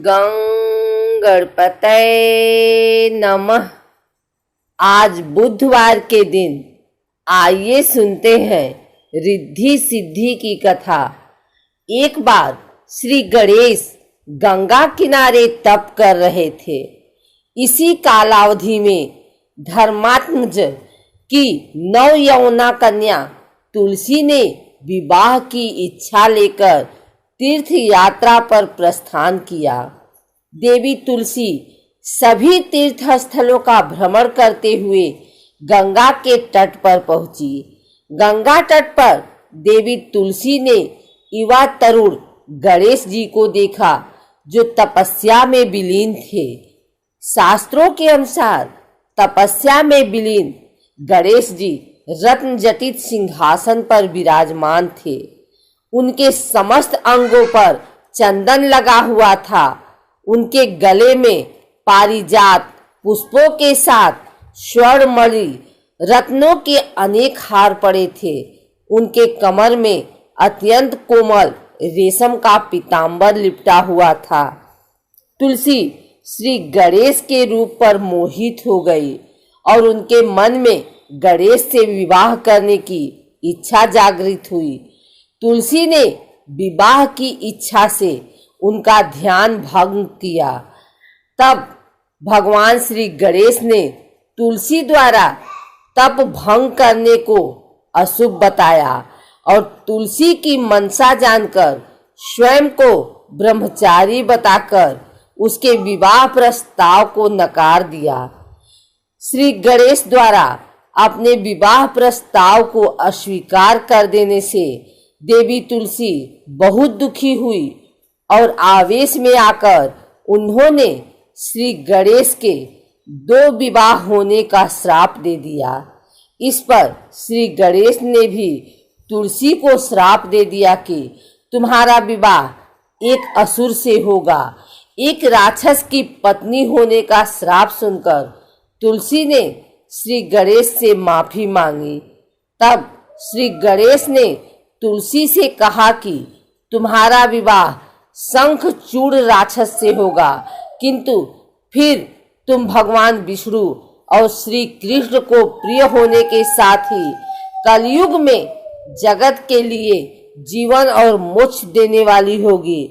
गं गणपतये नमः। आज बुधवार के दिन आइए सुनते हैं रिद्धि सिद्धि की कथा। एक बार श्री गणेश गंगा किनारे तप कर रहे थे। इसी कालावधि में धर्मात्मज की नवयौवना कन्या तुलसी ने विवाह की इच्छा लेकर तीर्थ यात्रा पर प्रस्थान किया। देवी तुलसी सभी तीर्थ स्थलों का भ्रमण करते हुए गंगा के तट पर पहुंची। गंगा तट पर देवी तुलसी ने युवा तरुण गणेश जी को देखा, जो तपस्या में विलीन थे। शास्त्रों के अनुसार तपस्या में विलीन गणेश जी रत्न जटित सिंहासन पर विराजमान थे। उनके समस्त अंगों पर चंदन लगा हुआ था। उनके गले में पारिजात पुष्पों के साथ स्वर्णमणि रत्नों के अनेक हार पड़े थे। उनके कमर में अत्यंत कोमल रेशम का पीतांबर लिपटा हुआ था। तुलसी श्री गणेश के रूप पर मोहित हो गई और उनके मन में गणेश से विवाह करने की इच्छा जागृत हुई। तुलसी ने विवाह की इच्छा से उनका ध्यान भंग किया। तब भगवान श्री गणेश ने तुलसी द्वारा तप भंग करने को अशुभ बताया और तुलसी की मनसा जानकर स्वयं को ब्रह्मचारी बताकर उसके विवाह प्रस्ताव को नकार दिया। श्री गणेश द्वारा अपने विवाह प्रस्ताव को अस्वीकार कर देने से देवी तुलसी बहुत दुखी हुई और आवेश में आकर उन्होंने श्री गणेश के 2 विवाह होने का श्राप दे दिया। इस पर श्री गणेश ने भी तुलसी को श्राप दे दिया कि तुम्हारा विवाह एक असुर से होगा। एक राक्षस की पत्नी होने का श्राप सुनकर तुलसी ने श्री गणेश से माफी मांगी। तब श्री गणेश ने तुलसी से कहा कि तुम्हारा विवाह शंखचूड़ राक्षस से होगा, किंतु फिर तुम भगवान विष्णु और श्री कृष्ण को प्रिय होने के साथ ही कलयुग में जगत के लिए जीवन और मोक्ष देने वाली होगी।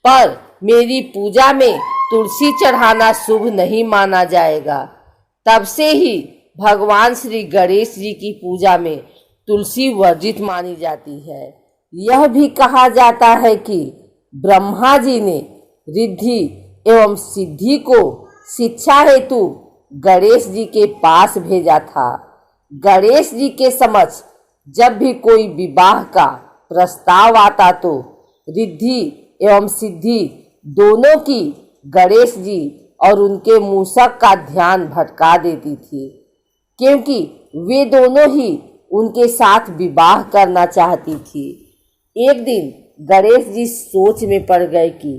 पर मेरी पूजा में तुलसी चढ़ाना शुभ नहीं माना जाएगा। तब से ही भगवान श्री गणेश जी की पूजा में तुलसी वर्जित मानी जाती है। यह भी कहा जाता है कि ब्रह्मा जी ने रिद्धि एवं सिद्धि को शिक्षा हेतु गणेश जी के पास भेजा था। गणेश जी के समक्ष जब भी कोई विवाह का प्रस्ताव आता तो रिद्धि एवं सिद्धि दोनों की गणेश जी और उनके मूषक का ध्यान भटका देती थी, क्योंकि वे दोनों ही उनके साथ विवाह करना चाहती थी। एक दिन गणेश जी सोच में पड़ गए कि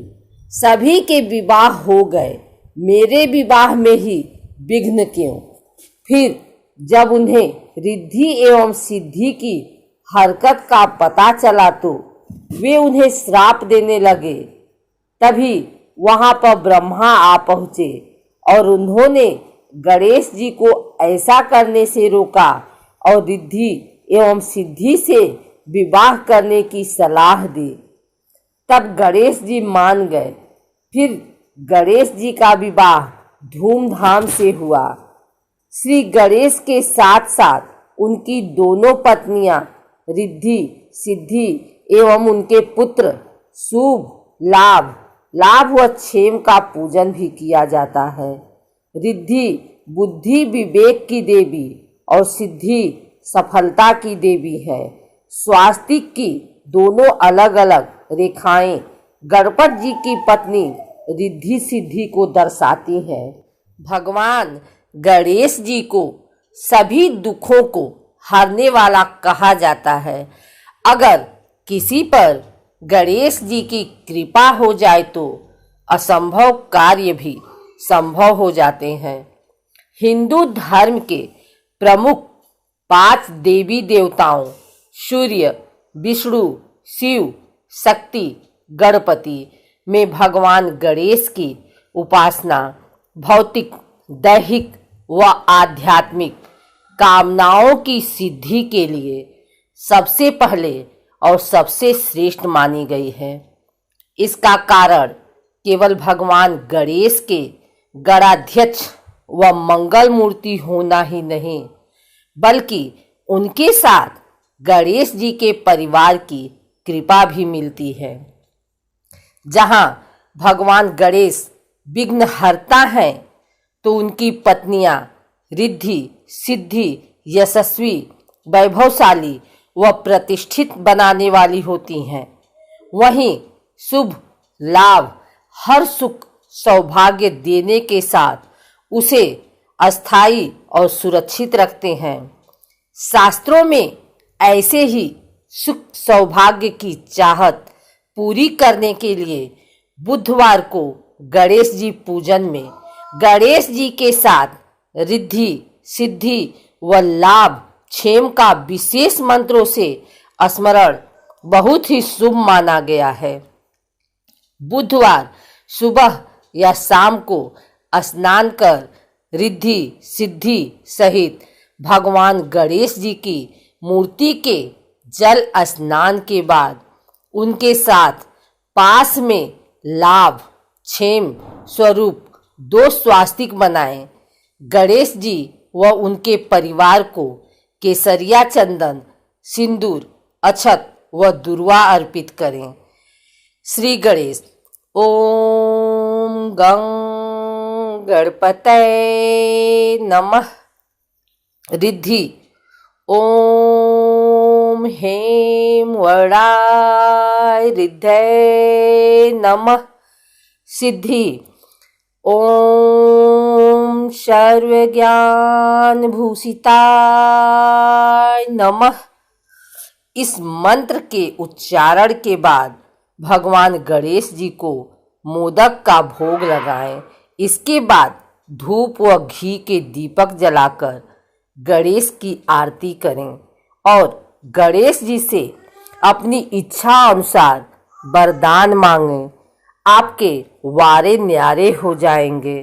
सभी के विवाह हो गए, मेरे विवाह में ही विघ्न क्यों। फिर जब उन्हें रिद्धि एवं सिद्धि की हरकत का पता चला तो वे उन्हें श्राप देने लगे। तभी वहां पर ब्रह्मा आ पहुंचे और उन्होंने गणेश जी को ऐसा करने से रोका और रिद्धि एवं सिद्धि से विवाह करने की सलाह दी। तब गणेश जी मान गए। फिर गणेश जी का विवाह धूमधाम से हुआ। श्री गणेश के साथ साथ उनकी दोनों पत्नियां रिद्धि सिद्धि एवं उनके पुत्र शुभ लाभ व क्षेम का पूजन भी किया जाता है। रिद्धि बुद्धि विवेक की देवी और सिद्धि सफलता की देवी है। स्वास्तिक की दोनों अलग अलग रेखाएं गणपत जी की पत्नी रिद्धि सिद्धि को दर्शाती हैं। भगवान गणेश जी को सभी दुखों को हरने वाला कहा जाता है। अगर किसी पर गणेश जी की कृपा हो जाए तो असंभव कार्य भी संभव हो जाते हैं। हिंदू धर्म के प्रमुख 5 देवी देवताओं सूर्य, विष्णु, शिव, शक्ति, गणपति में भगवान गणेश की उपासना भौतिक, दैहिक व आध्यात्मिक कामनाओं की सिद्धि के लिए सबसे पहले और सबसे श्रेष्ठ मानी गई है। इसका कारण केवल भगवान गणेश के गणाध्यक्ष व मंगल मूर्ति होना ही नहीं, बल्कि उनके साथ गणेश जी के परिवार की कृपा भी मिलती है। जहाँ भगवान गणेश विघ्नहर्ता हैं, तो उनकी पत्नियां रिद्धि, सिद्धि, यशस्वी, वैभवशाली व प्रतिष्ठित बनाने वाली होती हैं। वहीं शुभ लाभ, हर सुख सौभाग्य देने के साथ उसे अस्थायी और सुरक्षित रखते हैं। शास्त्रों में ऐसे ही सुख सौभाग्य की चाहत पूरी करने के लिए बुधवार को गणेश जी पूजन में गणेश जी के साथ रिद्धि, सिद्धि व लाभ, क्षेम का विशेष मंत्रों से स्मरण बहुत ही शुभ माना गया है। बुधवार सुबह या शाम को स्नान कर रिद्धि, सिद्धि सहित भगवान गणेश जी की मूर्ति के जल स्नान के बाद उनके साथ पास में लाभ, क्षेम स्वरूप 2 स्वास्तिक बनाएं। गणेश जी व उनके परिवार को केसरिया चंदन, सिंदूर, अक्षत व दुर्वा अर्पित करें। श्री गणेश। ओम गं गणपतये नमः। रिद्धि। ओम हेम वडाय रिद्धये नमः। सिद्धि। ओम सर्वज्ञान भूषिताय नमः। इस मंत्र के उच्चारण के बाद भगवान गणेश जी को मोदक का भोग लगाएं। इसके बाद धूप व घी के दीपक जलाकर गणेश की आरती करें और गणेश जी से अपनी इच्छा अनुसार वरदान मांगें। आपके वारे न्यारे हो जाएंगे।